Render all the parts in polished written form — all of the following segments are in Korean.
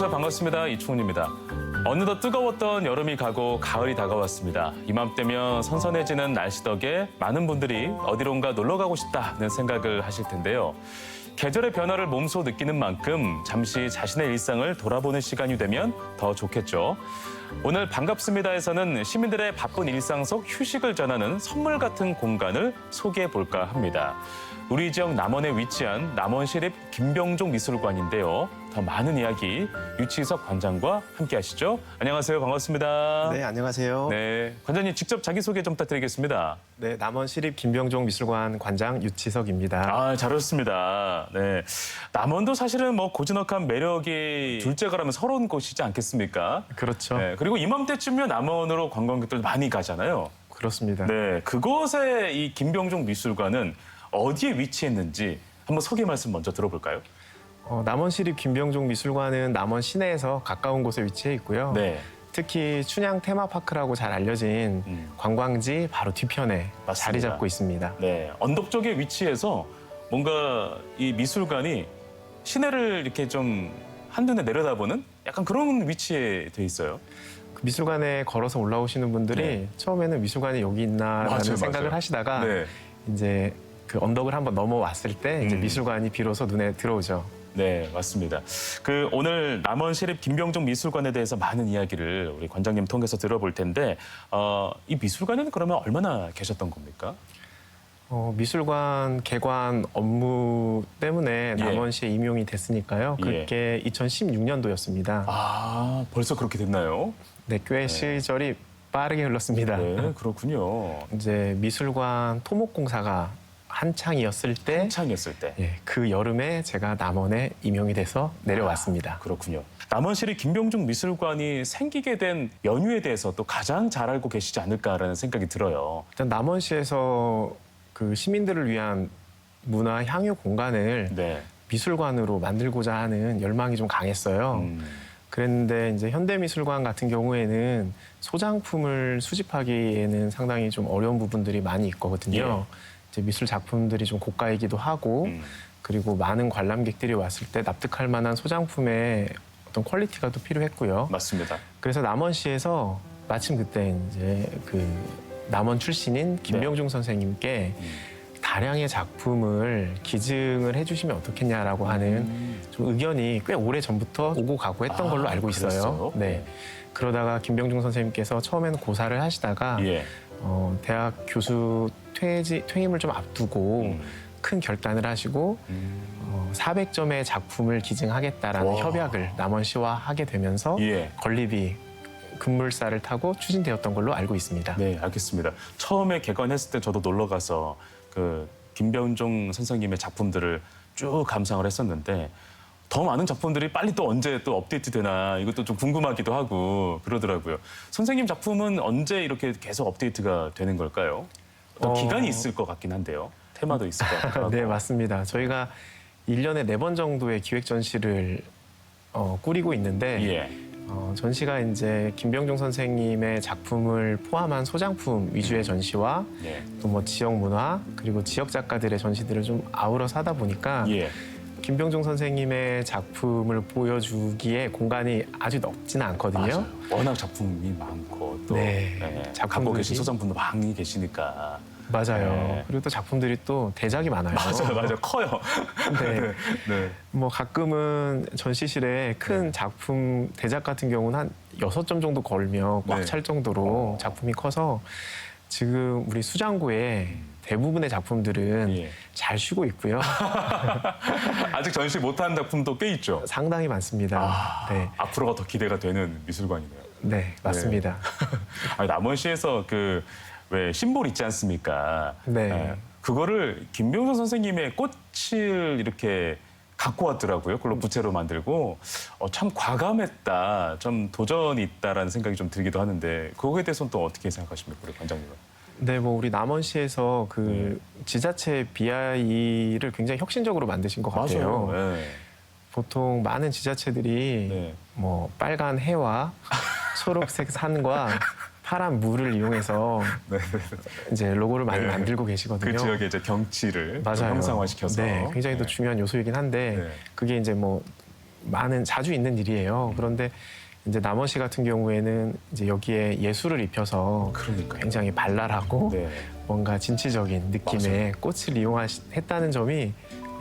안녕하세요. 반갑습니다. 이충훈입니다. 어느덧 뜨거웠던 여름이 가고 가을이 다가왔습니다. 이맘때면 선선해지는 날씨 덕에 많은 분들이 어디론가 놀러 가고 싶다는 생각을 하실 텐데요. 계절의 변화를 몸소 느끼는 만큼 잠시 자신의 일상을 돌아보는 시간이 되면 더 좋겠죠. 오늘 반갑습니다에서는 시민들의 바쁜 일상 속 휴식을 전하는 선물 같은 공간을 소개해 볼까 합니다. 우리 지역 남원에 위치한 남원시립 김병종 미술관인데요. 더 많은 이야기 유치석 관장과 함께 하시죠. 안녕하세요. 반갑습니다. 네, 안녕하세요. 네, 관장님 직접 자기소개 좀 부탁드리겠습니다. 네, 남원시립 김병종 미술관 관장 유치석입니다. 아, 잘 오셨습니다. 네, 남원도 사실은 뭐 고즈넉한 매력이 둘째가라면 서러운 곳이지 않겠습니까? 그렇죠. 네, 그리고 이맘때쯤이면 남원으로 관광객들 많이 가잖아요. 그렇습니다. 네, 그곳에 이 김병종 미술관은 어디에 위치했는지 한번 소개 말씀 먼저 들어볼까요? 남원시립 김병종 미술관은 남원 시내에서 가까운 곳에 위치해 있고요. 네, 특히 춘향 테마파크라고 잘 알려진 관광지 바로 뒤편에 맞습니다. 자리 잡고 있습니다. 네, 언덕 쪽에 위치해서 뭔가 이 미술관이 시내를 이렇게 좀 한눈에 내려다보는 약간 그런 위치에 돼 있어요. 그 미술관에 걸어서 올라오시는 분들이 네. 처음에는 미술관이 여기 있나라는 맞아요, 생각을 맞아요. 하시다가 네. 이제 그 언덕을 한번 넘어왔을 때 이제 음. 미술관이 비로소 눈에 들어오죠. 네, 맞습니다. 오늘 남원시립 김병종 미술관에 대해서 많은 이야기를 우리 관장님 통해서 들어볼 텐데 이 미술관에는 그러면 얼마나 계셨던 겁니까? 미술관 개관 업무 때문에 예. 남원시에 임용이 됐으니까요. 그게 2016년도였습니다. 아, 벌써 그렇게 됐나요? 네, 꽤 시절이 빠르게 흘렀습니다. 네, 그렇군요. 이제 미술관 토목공사가 한창이었을 때, 한창이었을 때. 예, 그 여름에 제가 남원에 임용이 돼서 내려왔습니다. 그렇군요. 남원시립 김병종 미술관이 생기게 된 연유에 대해서 또 가장 잘 알고 계시지 않을까라는 생각이 들어요. 일단 남원시에서 그 시민들을 위한 문화 향유 공간을 네. 미술관으로 만들고자 하는 열망이 좀 강했어요. 그랬는데 이제 현대미술관 같은 경우에는 소장품을 수집하기에는 상당히 좀 어려운 부분들이 많이 있거든요. 이제 미술 작품들이 좀 고가이기도 하고 그리고 많은 관람객들이 왔을 때 납득할 만한 소장품의 어떤 퀄리티가 또 필요했고요. 맞습니다. 그래서 남원시에서 마침 그때 이제 그 남원 출신인 김병종 선생님께 다량의 작품을 기증을 해주시면 어떻겠냐라고 하는 좀 의견이 꽤 오래 전부터 오고 가고 했던 걸로 알고 있어요. 그랬어요? 네. 그러다가 김병종 선생님께서 처음에는 고사를 하시다가 예. 대학 교수 퇴임을 좀 앞두고 큰 결단을 하시고 400점의 작품을 기증하겠다라는 와. 협약을 남원시와 하게 되면서 예. 건립이 급물살을 타고 추진되었던 걸로 알고 있습니다. 네, 알겠습니다. 처음에 개관했을 때 저도 놀러 가서 그 김병종 선생님의 작품들을 쭉 감상을 했었는데 더 많은 작품들이 빨리 또 언제 또 업데이트 되나 이것도 좀 궁금하기도 하고 그러더라고요. 선생님 작품은 언제 이렇게 계속 업데이트가 되는 걸까요? 어떤 기간이 있을 것 같긴 한데요. 테마도 있을 것 같기도 하고. 네, 맞습니다. 저희가 1년에 4번 정도의 기획 전시를 꾸리고 있는데 예. 전시가 이제 김병종 선생님의 작품을 포함한 소장품 위주의 전시와 예. 또 뭐 지역 문화 그리고 지역 작가들의 전시들을 좀 아우러서 하다 보니까 예. 김병종 선생님의 작품을 보여주기에 공간이 아주 넓지는 않거든요. 맞아요. 워낙 작품이 많고 또 네. 갖고 계신 작품들이- 소장품도 많이 계시니까. 맞아요. 네. 그리고 또 작품들이 또 대작이 많아요. 맞아요. 커요. 네. 네. 뭐 가끔은 전시실에 큰 작품 대작 같은 경우는 한 6점 정도 걸면 꽉 네. 찰 정도로 작품이 커서 지금 우리 수장구에 대부분의 작품들은 예. 잘 쉬고 있고요. 아직 전시 못한 작품도 꽤 있죠. 상당히 많습니다. 네, 앞으로가 더 기대가 되는 미술관이네요. 네, 맞습니다. 아니, 남원시에서 그 왜 심볼 있지 않습니까? 네. 그거를 김병선 선생님의 꽃을 이렇게 갖고 왔더라고요. 그걸로 부채로 만들고 참 과감했다, 좀 도전이 있다라는 생각이 좀 들기도 하는데 그거에 대해서는 또 어떻게 생각하십니까, 우리 관장님은? 네, 뭐 우리 남원시에서 그 지자체 BI를 굉장히 혁신적으로 만드신 것 같아요. 맞아요. 네. 보통 많은 지자체들이 네. 뭐 빨간 해와 초록색 산과 파란 물을 이용해서 이제 로고를 많이 네. 만들고 계시거든요. 그 지역의 이제 경치를 좀 맞아요. 형상화시켜서 네, 굉장히 또 네. 중요한 요소이긴 한데 네. 그게 이제 뭐 자주 있는 일이에요. 그런데 이제 남원시 같은 경우에는 이제 여기에 예술을 입혀서 그러니까요. 굉장히 발랄하고 네. 뭔가 진취적인 느낌의 꽃을 이용했다는 점이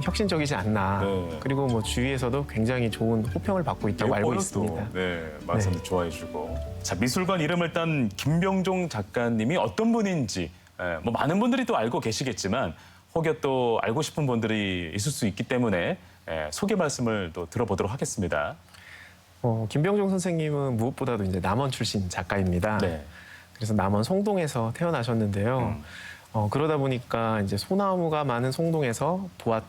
혁신적이지 않나. 네. 그리고 뭐 주위에서도 굉장히 좋은 호평을 받고 있다고 알고 예뻐요, 있습니다. 또. 네, 많은 사람들 좋아해주고. 자, 미술관 이름을 딴 김병종 작가님이 어떤 분인지 뭐 많은 분들이 또 알고 계시겠지만 혹여 또 알고 싶은 분들이 있을 수 있기 때문에 소개 말씀을 또 들어보도록 하겠습니다. 김병종 선생님은 무엇보다도 이제 남원 출신 작가입니다. 네. 그래서 남원 송동에서 태어나셨는데요. 그러다 보니까 이제 소나무가 많은 송동에서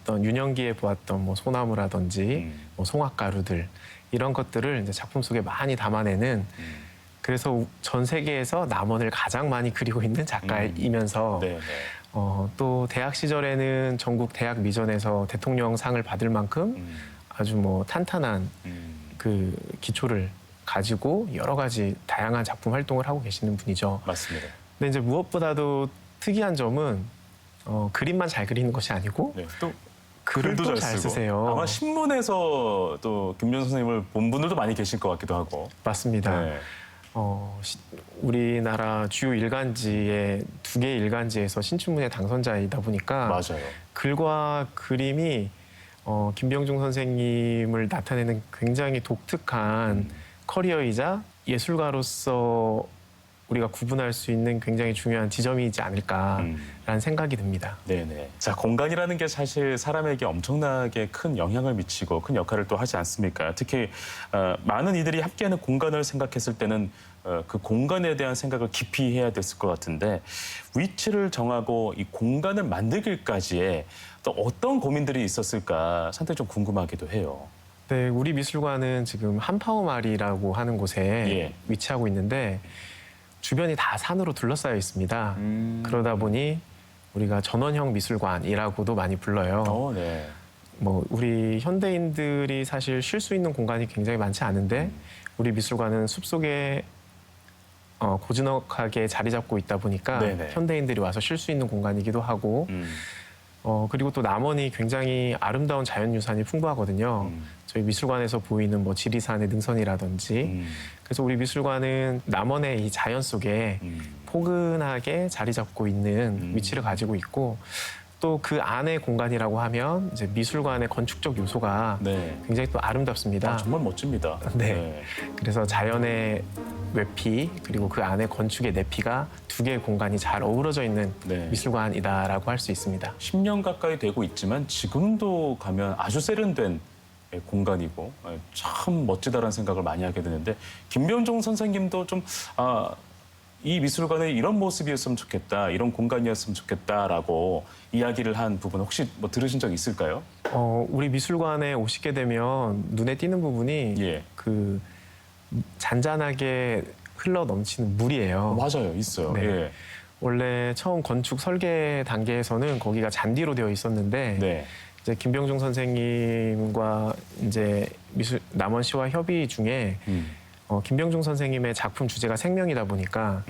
유년기에 보았던 뭐 소나무라든지 뭐 송악가루들 이런 것들을 이제 작품 속에 많이 담아내는 그래서 전 세계에서 남원을 가장 많이 그리고 있는 작가이면서 네, 네. 또 대학 시절에는 전국 대학 미전에서 대통령상을 받을 만큼 아주 뭐 탄탄한 그 기초를 가지고 여러 가지 다양한 작품 활동을 하고 계시는 분이죠. 맞습니다. 근데 이제 무엇보다도 특이한 점은 그림만 잘 그리는 것이 아니고 네, 또 글을 글도 또 잘 잘 쓰고. 쓰세요. 아마 신문에서 또 김병종 선생님을 본 분들도 많이 계실 것 같기도 하고. 맞습니다. 네. 우리나라 주요 일간지의 2개 일간지에서 신춘문예 당선자이다 보니까 맞아요. 글과 그림이 김병종 선생님을 나타내는 굉장히 독특한 커리어이자 예술가로서 우리가 구분할 수 있는 굉장히 중요한 지점이지 않을까라는 생각이 듭니다. 네네. 자, 공간이라는 게 사실 사람에게 엄청나게 큰 영향을 미치고 큰 역할을 또 하지 않습니까? 특히 많은 이들이 함께하는 공간을 생각했을 때는 그 공간에 대한 생각을 깊이 해야 됐을 것 같은데 위치를 정하고 이 공간을 만들기까지의 또 어떤 고민들이 있었을까 상당히 좀 궁금하기도 해요. 네, 우리 미술관은 지금 한파오마리라고 하는 곳에 예. 위치하고 있는데 주변이 다 산으로 둘러싸여 있습니다. 그러다 보니 우리가 전원형 미술관이라고도 많이 불러요. 네. 뭐 우리 현대인들이 사실 쉴 수 있는 공간이 굉장히 많지 않은데 우리 미술관은 숲속에 고즈넉하게 자리 잡고 있다 보니까 네네. 현대인들이 와서 쉴 수 있는 공간이기도 하고 그리고 또 남원이 굉장히 아름다운 자연유산이 풍부하거든요. 저희 미술관에서 보이는 뭐 지리산의 능선이라든지 그래서 우리 미술관은 남원의 이 자연 속에 포근하게 자리 잡고 있는 위치를 가지고 있고 또 그 안의 공간이라고 하면 이제 미술관의 건축적 요소가 네. 굉장히 또 아름답습니다. 정말 멋집니다. 네. 그래서 자연의 외피 그리고 그 안에 건축의 내피가 2개의 공간이 잘 어우러져 있는 네. 미술관이다라고 할 수 있습니다. 10년 가까이 되고 있지만 지금도 가면 아주 세련된 공간이고 참 멋지다라는 생각을 많이 하게 되는데 김병종 선생님도 좀 이 미술관에 이런 모습이었으면 좋겠다, 이런 공간이었으면 좋겠다라고 이야기를 한 부분 혹시 뭐 들으신 적 있을까요? 우리 미술관에 오시게 되면 눈에 띄는 부분이 예. 그 잔잔하게 흘러 넘치는 물이에요. 맞아요, 있어요. 네. 예. 원래 처음 건축 설계 단계에서는 거기가 잔디로 되어 있었는데 네. 이제 김병종 선생님과 이제 남원시와 협의 중에 김병종 선생님의 작품 주제가 생명이다 보니까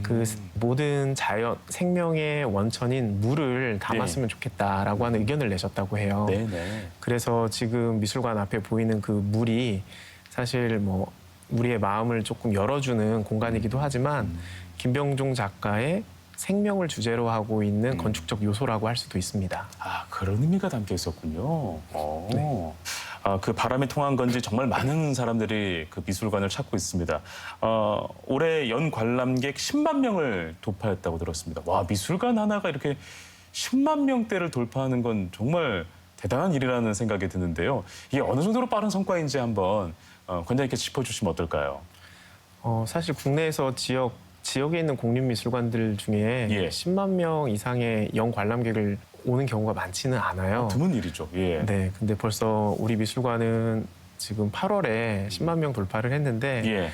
그 모든 자연 생명의 원천인 물을 담았으면 좋겠다라고 하는 의견을 내셨다고 해요. 네네. 그래서 지금 미술관 앞에 보이는 그 물이 사실 뭐 우리의 마음을 조금 열어주는 공간이기도 하지만 김병종 작가의 생명을 주제로 하고 있는 건축적 요소라고 할 수도 있습니다. 아, 그런 의미가 담겨 있었군요. 네. 그 바람이 통한 건지 정말 많은 사람들이 그 미술관을 찾고 있습니다. 올해 연 관람객 10만 명을 돌파했다고 들었습니다. 와, 미술관 하나가 이렇게 10만 명대를 돌파하는 건 정말 대단한 일이라는 생각이 드는데요. 이게 어느 정도로 빠른 성과인지 한번 관장님께 짚어주시면 어떨까요? 사실 국내에서 지역에 있는 공립미술관들 중에 예. 10만 명 이상의 연 관람객을 오는 경우가 많지는 않아요. 드문 일이죠. 예. 네, 근데 벌써 우리 미술관은 지금 8월에 10만 명 돌파를 했는데 예.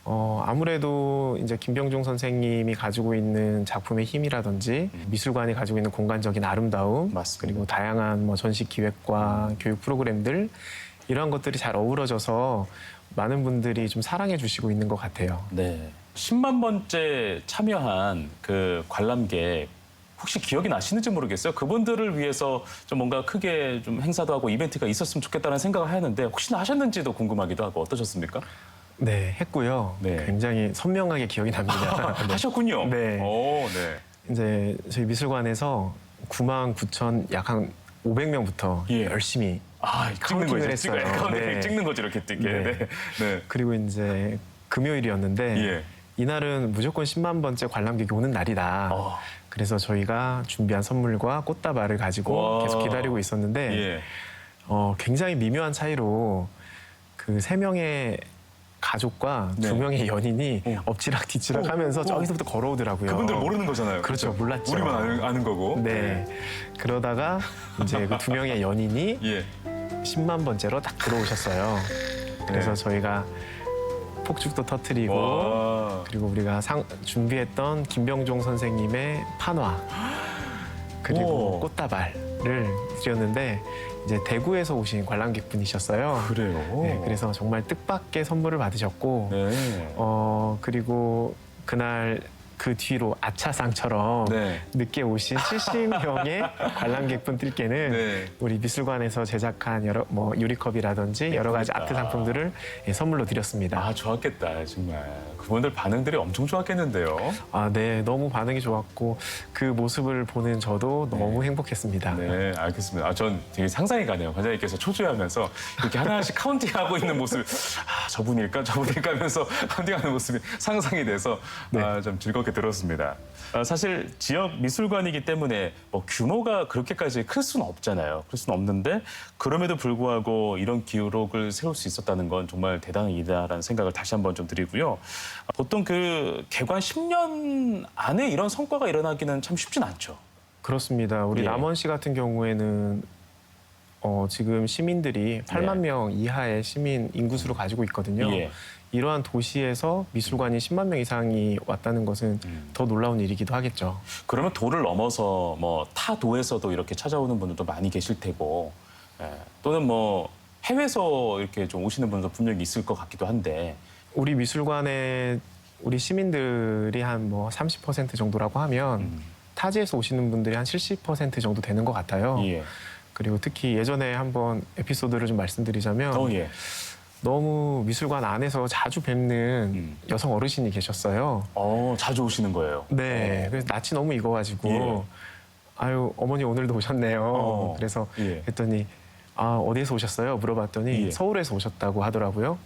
아무래도 이제 김병종 선생님이 가지고 있는 작품의 힘이라든지 미술관이 가지고 있는 공간적인 아름다움 맞습니다. 그리고 다양한 뭐 전시 기획과 교육 프로그램들 이러한 것들이 잘 어우러져서 많은 분들이 좀 사랑해 주시고 있는 것 같아요. 네. 10만 번째 참여한 그 관람객 혹시 기억이 나시는지 모르겠어요. 그분들을 위해서 좀 뭔가 크게 좀 행사도 하고 이벤트가 있었으면 좋겠다는 생각을 하였는데 혹시나 하셨는지도 궁금하기도 하고 어떠셨습니까? 네, 했고요. 네. 굉장히 선명하게 기억이 납니다. 네. 하셨군요. 네. 오, 네. 이제 저희 미술관에서 99,000 약 한 500명부터 예. 열심히 찍는 카운팅을 거죠. 했어요. 카운팅 네. 찍는 거죠, 이렇게 찍게. 네. 네. 네. 그리고 이제 금요일이었는데 예. 이날은 무조건 10만 번째 관람객이 오는 날이다. 어. 그래서 저희가 준비한 선물과 꽃다발을 가지고 와. 계속 기다리고 있었는데 예. 굉장히 미묘한 차이로 그 3명의 가족과 네. 2명의 연인이 어. 엎치락 뒤치락 하면서 저기서부터 걸어오더라고요. 그분들 모르는 거잖아요. 그렇죠, 몰랐죠. 우리만 아는 거고. 네. 그러다가 이제 그 2명의 연인이 예. 10만 번째로 딱 들어오셨어요. 그래서 네. 저희가 폭죽도 터트리고 와. 그리고 우리가 준비했던 김병종 선생님의 판화 그리고 오. 꽃다발을 드렸는데 이제 대구에서 오신 관람객분이셨어요. 그래요. 네, 그래서 정말 뜻밖의 선물을 받으셨고 네. 그리고 그날 그 뒤로 아차상처럼 네. 늦게 오신 70명의 관람객분들께는 네. 우리 미술관에서 제작한 여러 유리컵이라든지 여러 가지 그러니까. 아트 상품들을 선물로 드렸습니다. 아, 좋았겠다, 정말. 그분들 반응들이 엄청 좋았겠는데요. 네, 너무 반응이 좋았고 그 모습을 보는 저도 너무 행복했습니다. 네, 알겠습니다. 전 되게 상상이 가네요. 관장님께서 초조해하면서 이렇게 하나씩 카운팅하고 있는 모습, 저분일까 하면서 카운팅하는 모습이 상상이 돼서 네. 좀 즐겁게 들었습니다. 사실 지역 미술관이기 때문에 뭐 규모가 그렇게까지 클 수는 없잖아요. 클 수는 없는데 그럼에도 불구하고 이런 기록을 세울 수 있었다는 건 정말 대단한 일이다라는 생각을 다시 한번 좀 드리고요. 보통 그 개관 10년 안에 이런 성과가 일어나기는 참 쉽진 않죠. 그렇습니다. 우리 예. 남원시 같은 경우에는 지금 시민들이 8만 명 이하의 시민 인구수를 가지고 있거든요. 예. 이러한 도시에서 미술관이 10만 명 이상이 왔다는 것은 더 놀라운 일이기도 하겠죠. 그러면 도를 넘어서 뭐 타 도에서도 이렇게 찾아오는 분들도 많이 계실 테고, 또는 뭐 해외에서 이렇게 좀 오시는 분도 분명히 있을 것 같기도 한데, 우리 미술관에 우리 시민들이 한 30% 정도라고 하면 타지에서 오시는 분들이 한 70% 정도 되는 것 같아요. 예. 그리고 특히 예전에 한번 에피소드를 좀 말씀드리자면 예. 너무 미술관 안에서 자주 뵙는 여성 어르신이 계셨어요. 자주 오시는 거예요. 네, 그래서 낯이 너무 익어가지고 예. 아유 어머니 오늘도 오셨네요. 그래서 예. 했더니 어디에서 오셨어요? 물어봤더니 예. 서울에서 오셨다고 하더라고요.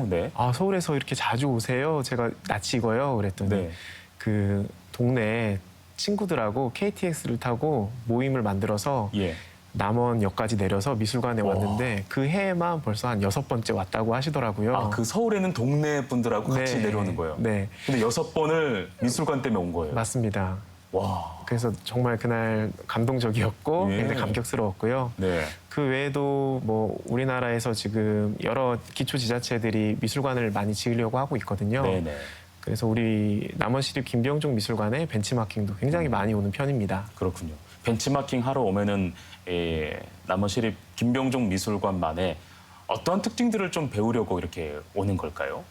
네. 서울에서 이렇게 자주 오세요? 제가 낯이 익어요. 그랬더니 네. 그 동네 친구들하고 KTX를 타고 모임을 만들어서 예. 남원역까지 내려서 미술관에 왔는데 그 해에만 벌써 한 6번째 왔다고 하시더라고요. 그 서울에는 동네 분들하고 같이 네. 내려오는 거예요. 네, 근데 6번을 미술관 때문에 온 거예요. 맞습니다. 와. 그래서 정말 그날 감동적이었고 예. 굉장히 감격스러웠고요. 네. 그 외에도 우리나라에서 지금 여러 기초지자체들이 미술관을 많이 지으려고 하고 있거든요. 네네. 그래서 우리 남원시립 김병종 미술관에 벤치마킹도 굉장히 많이 오는 편입니다. 그렇군요. 벤치마킹 하러 오면은 남원시립 김병종 미술관만의 어떤 특징들을 좀 배우려고 이렇게 오는 걸까요?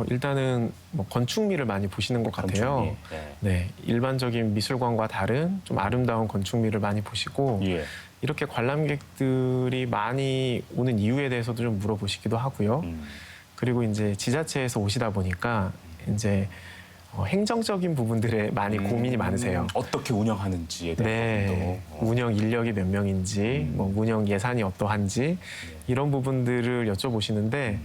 일단은 건축미를 많이 보시는 것 같아요. 건축미. 네. 네, 일반적인 미술관과 다른 좀 아름다운 건축미를 많이 보시고 예. 이렇게 관람객들이 많이 오는 이유에 대해서도 좀 물어보시기도 하고요. 그리고 이제 지자체에서 오시다 보니까 이제 행정적인 부분들에 많이 고민이 많으세요. 어떻게 운영하는지에 대한 네, 부분도. 운영 인력이 몇 명인지, 운영 예산이 어떠한지 이런 부분들을 여쭤보시는데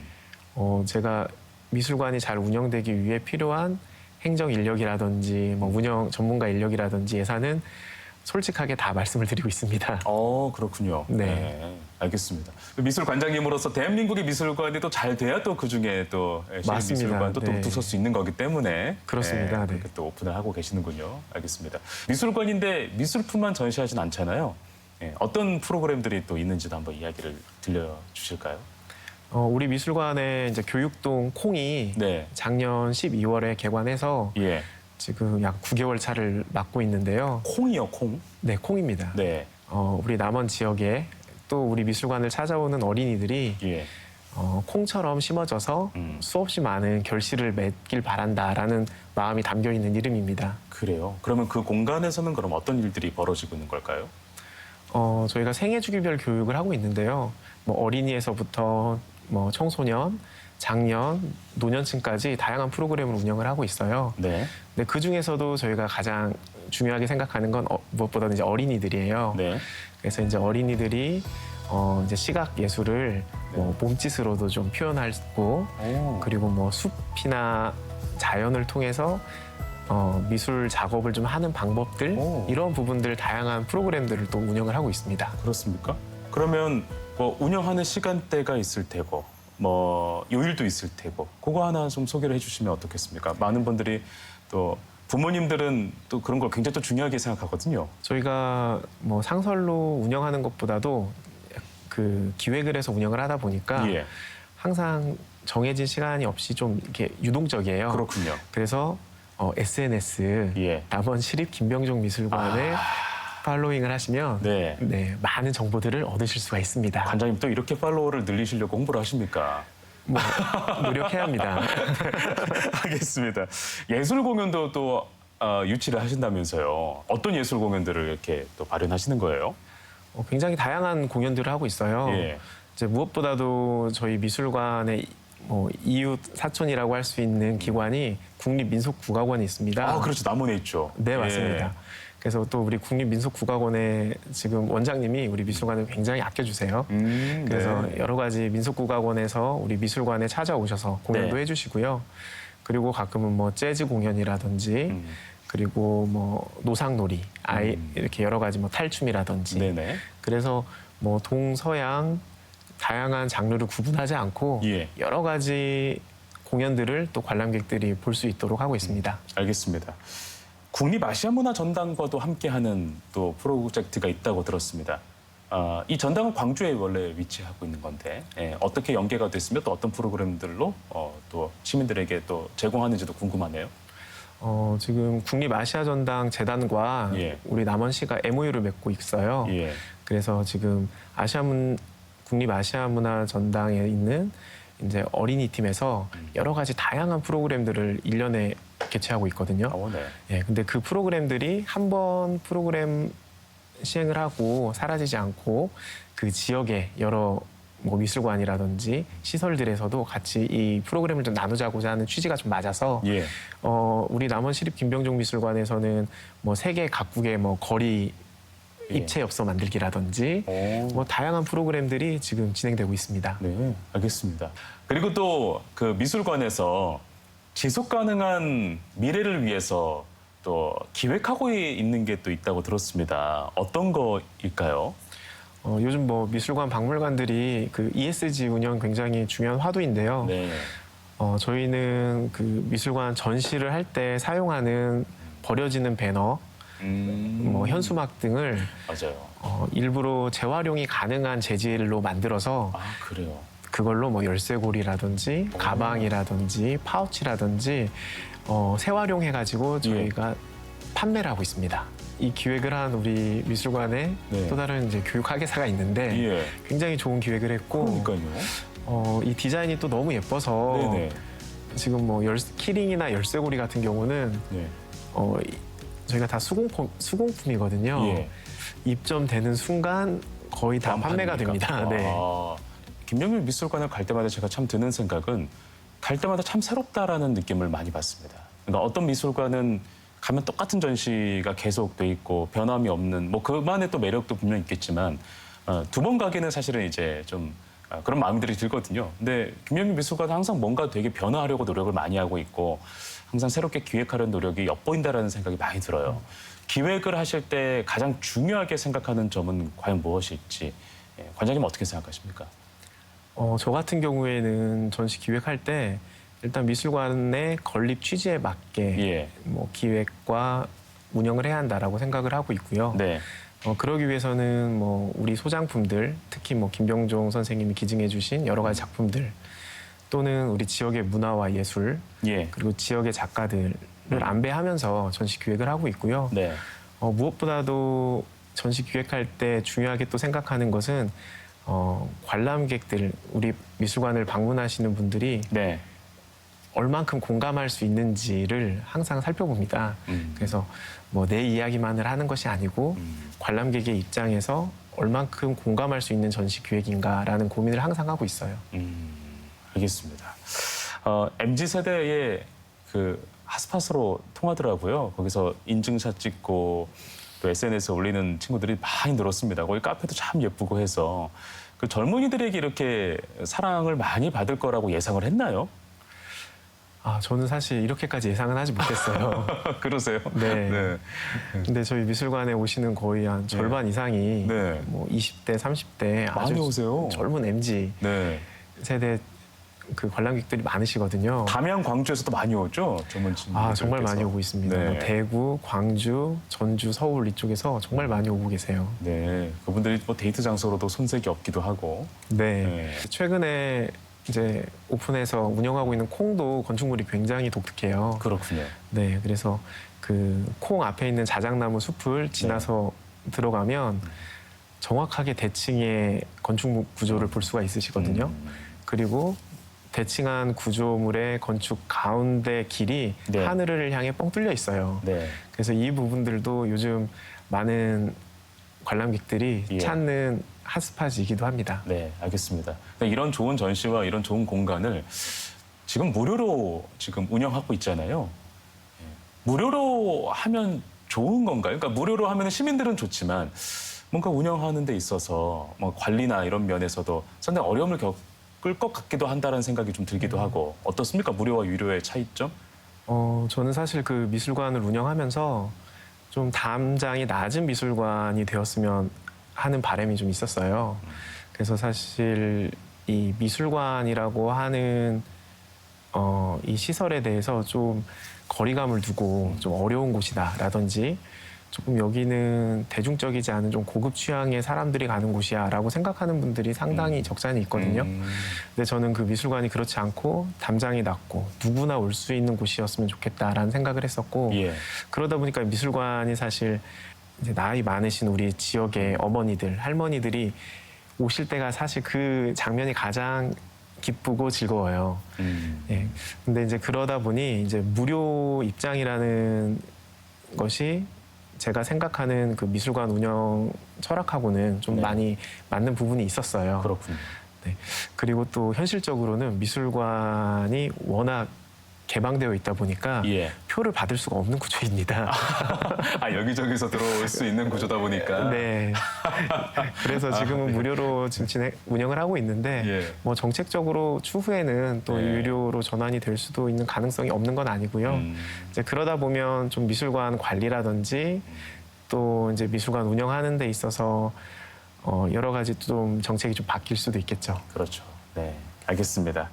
제가 미술관이 잘 운영되기 위해 필요한 행정 인력이라든지 운영 전문가 인력이라든지 예산은 솔직하게 다 말씀을 드리고 있습니다. 그렇군요. 네. 알겠습니다. 미술 관장님으로서 대한민국의 미술관이 또 잘 돼야 또 그중에 또 맞습니다. 미술관도 또 네. 붙을 수 있는 거기 때문에 그렇습니다. 네. 그렇게 또 오픈을 하고 계시는군요. 알겠습니다. 미술관인데 미술품만 전시하진 않잖아요. 어떤 프로그램들이 또 있는지도 한번 이야기를 들려주실까요? 우리 미술관에 이제 교육동 콩이 네. 작년 12월에 개관해서 예. 지금 약 9개월 차를 맞고 있는데요. 콩이요, 콩? 네, 콩입니다. 네. 우리 남원 지역에 또 우리 미술관을 찾아오는 어린이들이 예. 콩처럼 심어져서 수없이 많은 결실을 맺길 바란다라는 마음이 담겨 있는 이름입니다. 그래요. 그러면 그 공간에서는 그럼 어떤 일들이 벌어지고 있는 걸까요? 저희가 생애 주기별 교육을 하고 있는데요. 뭐 어린이에서부터 뭐 청소년, 장년, 노년층까지 다양한 프로그램을 운영을 하고 있어요. 네. 근데 그 중에서도 저희가 가장 중요하게 생각하는 건 무엇보다는 이제 어린이들이에요. 네. 그래서 이제 어린이들이 이제 시각 예술을 뭐 몸짓으로도 좀 표현하고 그리고 뭐 숲이나 자연을 통해서 미술 작업을 좀 하는 방법들 이런 부분들 다양한 프로그램들을 또 운영을 하고 있습니다. 그렇습니까? 그러면 뭐 운영하는 시간대가 있을 테고 뭐 요일도 있을 테고 그거 하나 좀 소개를 해주시면 어떻겠습니까? 많은 분들이 또 부모님들은 또 그런 걸 굉장히 또 중요하게 생각하거든요. 저희가 뭐 상설로 운영하는 것보다도 그 기획을 해서 운영을 하다 보니까 예. 항상 정해진 시간이 없이 좀 이렇게 유동적이에요. 그렇군요. 그래서 SNS 예. 남원 시립 김병종 미술관을 팔로잉을 하시면 네. 네, 많은 정보들을 얻으실 수가 있습니다. 관장님 또 이렇게 팔로워를 늘리시려고 홍보를 하십니까? 뭐 노력해야 합니다. 알겠습니다. 예술 공연도 또 유치를 하신다면서요. 어떤 예술 공연들을 이렇게 또 발현하시는 거예요? 굉장히 다양한 공연들을 하고 있어요. 예. 이제 무엇보다도 저희 미술관의 뭐 이웃 사촌이라고 할 수 있는 기관이 국립민속국악원이 있습니다. 아, 그렇죠. 남원에 있죠. 네, 맞습니다. 예. 그래서 또 우리 국립민속국악원의 지금 원장님이 우리 미술관을 굉장히 아껴주세요. 그래서 네. 여러 가지 민속국악원에서 우리 미술관에 찾아오셔서 공연도 네. 해주시고요. 그리고 가끔은 뭐 재즈 공연이라든지 그리고 뭐 노상놀이, 이렇게 여러 가지 뭐 탈춤이라든지. 네네. 그래서 뭐 동서양 다양한 장르를 구분하지 않고 예. 여러 가지 공연들을 또 관람객들이 볼 수 있도록 하고 있습니다. 알겠습니다. 국립아시아문화전당과도 함께하는 또 프로젝트가 있다고 들었습니다. 이 전당은 광주에 원래 위치하고 있는 건데 어떻게 연계가 됐으며 또 어떤 프로그램들로 또 시민들에게 또 제공하는지도 궁금하네요. 지금 국립아시아전당 재단과 예. 우리 남원시가 MOU를 맺고 있어요. 예. 그래서 지금 국립아시아문화전당에 있는 이제 어린이 팀에서 여러 가지 다양한 프로그램들을 1년에 개최하고 있거든요. 네. 예, 근데 그 프로그램들이 한 번 프로그램 시행을 하고 사라지지 않고 그 지역의 여러 뭐 미술관이라든지 시설들에서도 같이 이 프로그램을 좀 나누자고자 하는 취지가 좀 맞아서 예. 우리 남원 시립 김병종 미술관에서는 뭐 세계 각국의 뭐 거리 입체 엽서 만들기라든지 뭐 다양한 프로그램들이 지금 진행되고 있습니다. 네, 알겠습니다. 그리고 또 그 미술관에서 지속 가능한 미래를 위해서 또 기획하고 있는 게 또 있다고 들었습니다. 어떤 거일까요? 요즘 뭐 미술관 박물관들이 그 ESG 운영 굉장히 중요한 화두인데요. 네. 저희는 그 미술관 전시를 할 때 사용하는 버려지는 배너, 뭐 현수막 등을 맞아요. 일부러 재활용이 가능한 재질로 만들어서 아, 그래요. 그걸로 뭐 열쇠고리라든지 가방이라든지 파우치라든지 재활용해가지고 저희가 판매를 하고 있습니다. 이 기획을 한 우리 미술관에 네. 또 다른 이제 교육 학예사가 있는데 예. 굉장히 좋은 기획을 했고 그러니까요. 이 디자인이 또 너무 예뻐서 네네. 지금 뭐 키링이나 열쇠고리 같은 경우는 네. 저희가 다 수공품이거든요. 예. 입점되는 순간 거의 다 판매가 완판입니까? 됩니다. 네. 김영일 미술관을 갈 때마다 제가 참 드는 생각은 갈 때마다 참 새롭다라는 느낌을 많이 받습니다. 그러니까 어떤 미술관은 가면 똑같은 전시가 계속 돼 있고 변함이 없는 뭐 그만의 또 매력도 분명 있겠지만 두 번 가기는 사실은 이제 좀 그런 마음들이 들거든요. 근데 김영일 미술관은 항상 뭔가 되게 변화하려고 노력을 많이 하고 있고 항상 새롭게 기획하려는 노력이 엿보인다라는 생각이 많이 들어요. 기획을 하실 때 가장 중요하게 생각하는 점은 과연 무엇일지 관장님 어떻게 생각하십니까? 저 같은 경우에는 전시 기획할 때 일단 미술관의 건립 취지에 맞게 예. 뭐 기획과 운영을 해야 한다라고 생각을 하고 있고요. 네. 그러기 위해서는 뭐 우리 소장품들, 특히 뭐 김병종 선생님이 기증해주신 여러 가지 작품들 또는 우리 지역의 문화와 예술 예. 그리고 지역의 작가들을 안배하면서 전시 기획을 하고 있고요. 네. 무엇보다도 전시 기획할 때 중요하게 또 생각하는 것은 관람객들, 우리 미술관을 방문하시는 분들이 네. 얼만큼 공감할 수 있는지를 항상 살펴봅니다. 그래서 뭐 내 이야기만을 하는 것이 아니고 관람객의 입장에서 얼만큼 공감할 수 있는 전시 기획인가라는 고민을 항상 하고 있어요. 알겠습니다. MZ 세대의 그 핫스팟으로 통하더라고요. 거기서 인증샷 찍고 또 SNS에 올리는 친구들이 많이 늘었습니다. 거기 카페도 참 예쁘고 해서 그 젊은이들에게 이렇게 사랑을 많이 받을 거라고 예상을 했나요? 저는 사실 이렇게까지 예상은 하지 못했어요. 그러세요? 네. 근데 저희 미술관에 오시는 거의 한 절반 이상이 네. 뭐 20대, 30대 아주 많이 오세요. 젊은 MZ 네. 세대 그 관람객들이 많으시거든요. 담양, 광주에서도 많이 오죠? 젊은 친구들. 정말 많이 오고 있습니다. 네. 뭐 대구, 광주, 전주, 서울 이쪽에서 정말 많이 오고 계세요. 네. 그분들이 뭐 데이트 장소로도 손색이 없기도 하고. 네. 네. 최근에 이제 오픈해서 운영하고 있는 콩도 건축물이 굉장히 독특해요. 그렇군요. 네. 그래서 그 콩 앞에 있는 자작나무 숲을 지나서 들어가면 정확하게 대칭의 건축 구조를 볼 수가 있으시거든요. 그리고 대칭한 구조물의 건축 가운데 길이 네. 하늘을 향해 뻥 뚫려 있어요. 네. 그래서 이 부분들도 요즘 많은 관람객들이 예. 찾는 핫스팟이기도 합니다. 네, 알겠습니다. 이런 좋은 전시와 이런 좋은 공간을 지금 무료로 지금 운영하고 있잖아요. 예. 무료로 하면 좋은 건가요? 그러니까 무료로 하면 시민들은 좋지만 뭔가 운영하는 데 있어서 뭐 관리나 이런 면에서도 상당히 어려움을 겪을 것 같기도 한다는 생각이 좀 들기도 하고 어떻습니까? 무료와 유료의 차이점? 저는 사실 그 미술관을 운영하면서 좀 담장이 낮은 미술관이 되었으면 하는 바람이 좀 있었어요. 그래서 사실 이 미술관이라고 하는 이 시설에 대해서 좀 거리감을 두고 좀 어려운 곳이다라든지 조금 여기는 대중적이지 않은 좀 고급 취향의 사람들이 가는 곳이야라고 생각하는 분들이 상당히 적잖이 있거든요. 근데 저는 그 미술관이 그렇지 않고 담장이 낮고 누구나 올 수 있는 곳이었으면 좋겠다라는 생각을 했었고 예. 그러다 보니까 미술관이 사실 이제 나이 많으신 우리 지역의 어머니들, 할머니들이 오실 때가 사실 그 장면이 가장 기쁘고 즐거워요. 예. 근데 이제 그러다 보니 이제 무료 입장이라는 것이 제가 생각하는 그 미술관 운영 철학하고는 좀 네. 많이 맞는 부분이 있었어요. 그렇군요. 네. 그리고 또 현실적으로는 미술관이 워낙 개방되어 있다 보니까 예. 표를 받을 수가 없는 구조입니다. 여기저기서 들어올 수 있는 구조다 보니까. 네. 그래서 지금은 무료로 지금 운영을 하고 있는데 예. 뭐 정책적으로 추후에는 또 네. 유료로 전환이 될 수도 있는 가능성이 없는 건 아니고요. 이제 그러다 보면 좀 미술관 관리라든지 또 이제 미술관 운영하는 데 있어서 여러 가지 좀 정책이 좀 바뀔 수도 있겠죠. 그렇죠. 네, 알겠습니다.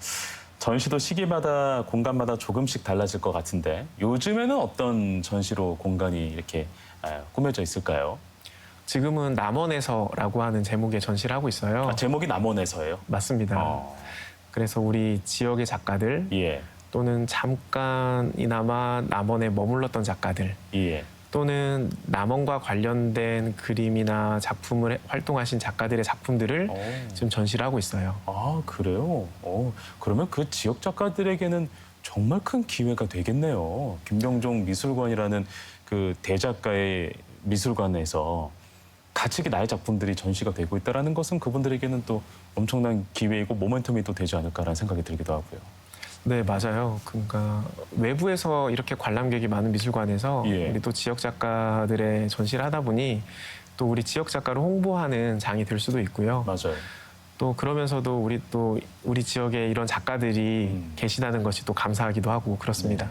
전시도 시기마다 공간마다 조금씩 달라질 것 같은데 요즘에는 어떤 전시로 공간이 이렇게 꾸며져 있을까요? 지금은 남원에서라고 하는 제목의 전시를 하고 있어요. 제목이 남원에서예요? 맞습니다. 그래서 우리 지역의 작가들 예, 또는 잠깐이나마 남원에 머물렀던 작가들 예. 또는 남원과 관련된 그림이나 작품을 활동하신 작가들의 작품들을 지금 전시를 하고 있어요. 아, 그래요? 그러면 그 지역 작가들에게는 정말 큰 기회가 되겠네요. 김병종 미술관이라는 그 대작가의 미술관에서 같이 나의 작품들이 전시가 되고 있다는 것은 그분들에게는 또 엄청난 기회이고 모멘텀이 또 되지 않을까라는 생각이 들기도 하고요. 네, 맞아요. 그러니까 외부에서 이렇게 관람객이 많은 미술관에서 예. 우리 또 지역 작가들의 전시를 하다 보니 또 우리 지역 작가를 홍보하는 장이 될 수도 있고요. 맞아요. 또 그러면서도 우리 지역에 이런 작가들이 계시다는 것이 또 감사하기도 하고 그렇습니다.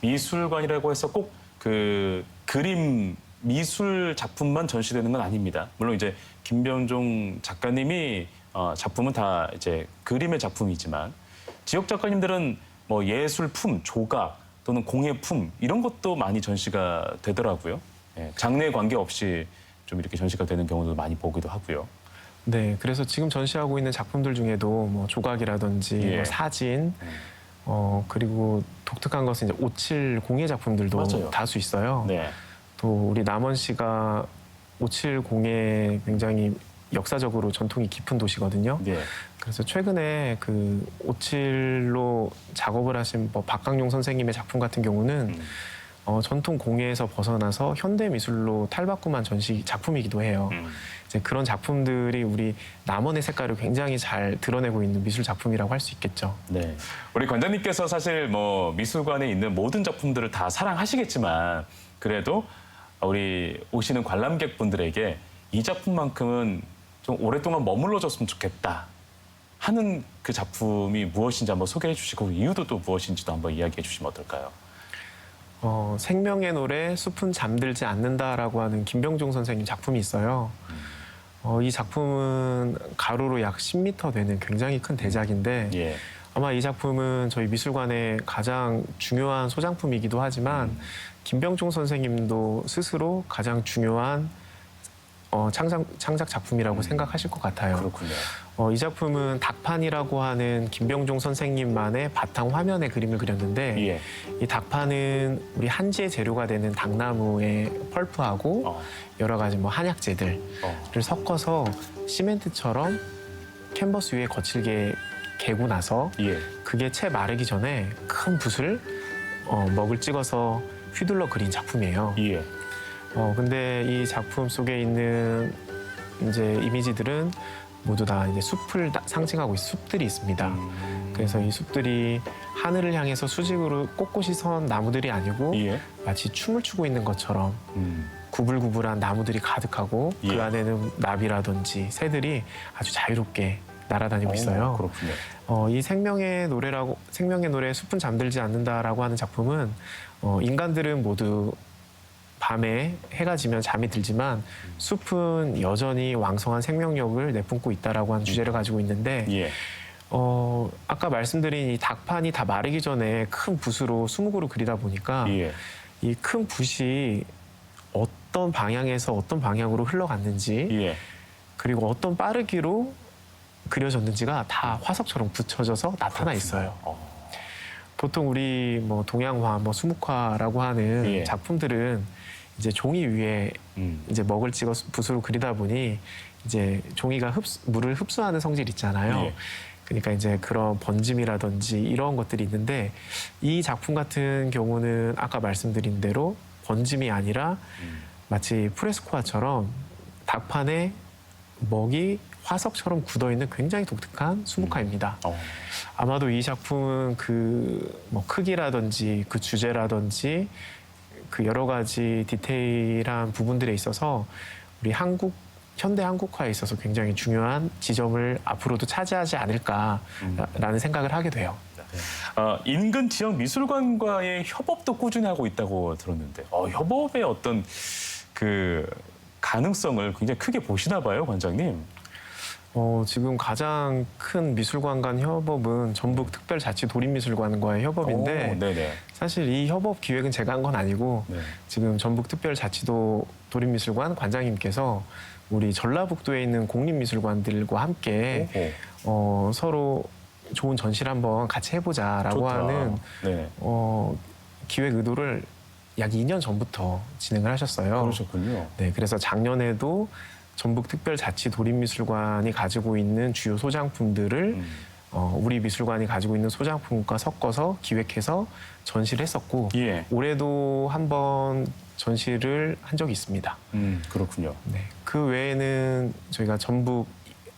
미술관이라고 해서 꼭 그 그림 미술 작품만 전시되는 건 아닙니다. 물론 이제 김병종 작가님이 작품은 다 이제 그림의 작품이지만 지역 작가님들은 뭐 예술품, 조각 또는 공예품 이런 것도 많이 전시가 되더라고요. 예, 장르에 관계없이 좀 이렇게 전시가 되는 경우도 많이 보기도 하고요. 네, 그래서 지금 전시하고 있는 작품들 중에도 뭐 조각이라든지 예. 뭐 사진, 그리고 독특한 것은 이제 오칠 공예 작품들도 맞아요. 다수 있어요. 네. 또 우리 남원시가 오칠 공예 굉장히 역사적으로 전통이 깊은 도시거든요. 예. 그래서 최근에 그 오칠로 작업을 하신 뭐 박강용 선생님의 작품 같은 경우는 전통 공예에서 벗어나서 현대 미술로 탈바꿈한 전시 작품이기도 해요. 이제 그런 작품들이 우리 남원의 색깔을 굉장히 잘 드러내고 있는 미술 작품이라고 할 수 있겠죠. 네. 우리 관장님께서 사실 뭐 미술관에 있는 모든 작품들을 다 사랑하시겠지만 그래도 우리 오시는 관람객분들에게 이 작품만큼은 좀 오랫동안 머물러줬으면 좋겠다 하는 그 작품이 무엇인지 한번 소개해 주시고 이유도 또 무엇인지도 한번 이야기해 주시면 어떨까요? 생명의 노래 숲은 잠들지 않는다라고 하는 김병종 선생님 작품이 있어요. 이 작품은 가로로 약 10m 되는 굉장히 큰 대작인데 예. 아마 이 작품은 저희 미술관의 가장 중요한 소장품이기도 하지만 김병종 선생님도 스스로 가장 중요한 창작 작품이라고 생각하실 것 같아요. 그렇군요. 이 작품은 닭판이라고 하는 김병종 선생님만의 바탕 화면에 그림을 그렸는데 예. 이 닭판은 우리 한지의 재료가 되는 당나무의 펄프하고 여러 가지 뭐 한약재들을 섞어서 시멘트처럼 캔버스 위에 거칠게 개고 나서 예. 그게 채 마르기 전에 큰 붓을 먹을 찍어서 휘둘러 그린 작품이에요. 예. 근데 이 작품 속에 있는 이제 이미지들은 모두 다 이제 숲을 상징하고 있는 숲들이 있습니다. 그래서 이 숲들이 하늘을 향해서 수직으로 꼿꼿이 선 나무들이 아니고 예. 마치 춤을 추고 있는 것처럼 구불구불한 나무들이 가득하고 예. 그 안에는 나비라든지 새들이 아주 자유롭게 날아다니고 있어요. 그렇군요. 이 생명의 노래 숲은 잠들지 않는다라고 하는 작품은 인간들은 모두 밤에 해가 지면 잠이 들지만 숲은 여전히 왕성한 생명력을 내뿜고 있다라고 하는 주제를 가지고 있는데 예. 아까 말씀드린 이 닭판이 다 마르기 전에 큰 붓으로 수묵으로 그리다 보니까 예. 이 큰 붓이 어떤 방향에서 어떤 방향으로 흘러갔는지 예. 그리고 어떤 빠르기로 그려졌는지가 다 화석처럼 붙여져서 나타나 있어요. 보통 우리 뭐 동양화, 뭐 수묵화라고 하는 예. 작품들은 이제 종이 위에 이제 먹을 찍어 붓으로 그리다 보니 이제 종이가 물을 흡수하는 성질 있잖아요. 예. 그러니까 이제 그런 번짐이라든지 이런 것들이 있는데 이 작품 같은 경우는 아까 말씀드린 대로 번짐이 아니라 마치 프레스코화처럼 닭판에 먹이 화석처럼 굳어있는 굉장히 독특한 수묵화입니다. 아마도 이 작품은 그 뭐 크기라든지 그 주제라든지 그 여러 가지 디테일한 부분들에 있어서 우리 현대 한국화에 있어서 굉장히 중요한 지점을 앞으로도 차지하지 않을까라는 생각을 하게 돼요. 인근 지역 미술관과의 협업도 꾸준히 하고 있다고 들었는데 협업의 어떤 그 가능성을 굉장히 크게 보시나 봐요, 관장님. 지금 가장 큰 미술관 간 협업은 전북특별자치도립미술관과의 협업인데 네네. 사실 이 협업 기획은 제가 한 건 아니고 네. 지금 전북특별자치도 도립미술관 관장님께서 우리 전라북도에 있는 공립미술관들과 함께 서로 좋은 전시를 한번 같이 해보자라고 좋다. 하는 네. 기획 의도를 약 2년 전부터 진행을 하셨어요. 그러셨군요. 네, 그래서 작년에도 전북특별자치도립미술관이 가지고 있는 주요 소장품들을 우리 미술관이 가지고 있는 소장품과 섞어서 기획해서 전시를 했었고 예. 올해도 한번 전시를 한 적이 있습니다. 그렇군요. 네, 그 외에는 저희가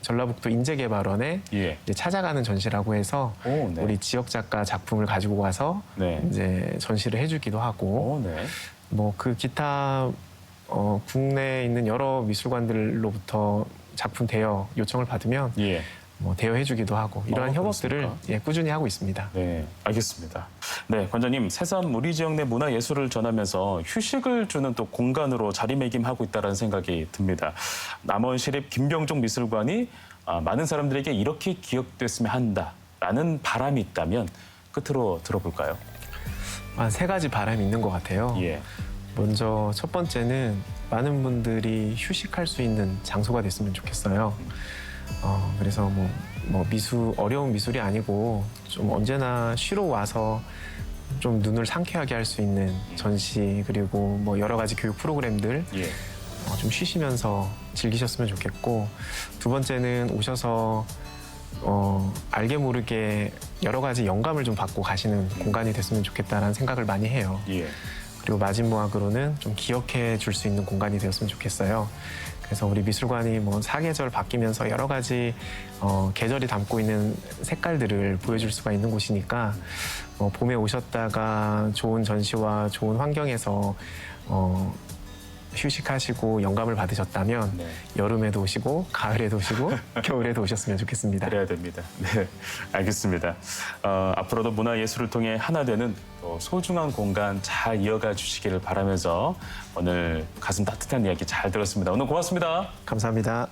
전라북도 인재개발원에 예. 이제 찾아가는 전시라고 해서 네. 우리 지역 작가 작품을 가지고 가서 네. 이제 전시를 해주기도 하고 네. 뭐 그 기타 국내에 있는 여러 미술관들로부터 작품 대여 요청을 받으면 예. 뭐 대여해주기도 하고 이러한 협업들을 그렇습니까? 꾸준히 하고 있습니다. 네, 알겠습니다. 네, 관장님, 새삼 우리 지역 내 문화예술을 전하면서 휴식을 주는 또 공간으로 자리매김하고 있다는 생각이 듭니다. 남원시립 김병종 미술관이 많은 사람들에게 이렇게 기억됐으면 한다라는 바람이 있다면 끝으로 들어볼까요? 한 3가지 바람이 있는 것 같아요. 예. 먼저 첫 번째는 많은 분들이 휴식할 수 있는 장소가 됐으면 좋겠어요. 그래서 어려운 미술이 아니고 좀 언제나 쉬러 와서 좀 눈을 상쾌하게 할 수 있는 전시 그리고 뭐 여러 가지 교육 프로그램들 예. 좀 쉬시면서 즐기셨으면 좋겠고, 두 번째는 오셔서 알게 모르게 여러 가지 영감을 좀 받고 가시는 공간이 됐으면 좋겠다라는 생각을 많이 해요. 예. 그리고 마지막으로는 좀 기억해 줄 수 있는 공간이 되었으면 좋겠어요. 그래서 우리 미술관이 뭐 사계절 바뀌면서 여러 가지 계절이 담고 있는 색깔들을 보여줄 수가 있는 곳이니까 봄에 오셨다가 좋은 전시와 좋은 환경에서 휴식하시고 영감을 받으셨다면 네. 여름에도 오시고 가을에도 오시고 겨울에도 오셨으면 좋겠습니다. 그래야 됩니다. 네, 알겠습니다. 앞으로도 문화예술을 통해 하나 되는 또 소중한 공간 잘 이어가 주시기를 바라면서 오늘 가슴 따뜻한 이야기 잘 들었습니다. 오늘 고맙습니다. 감사합니다.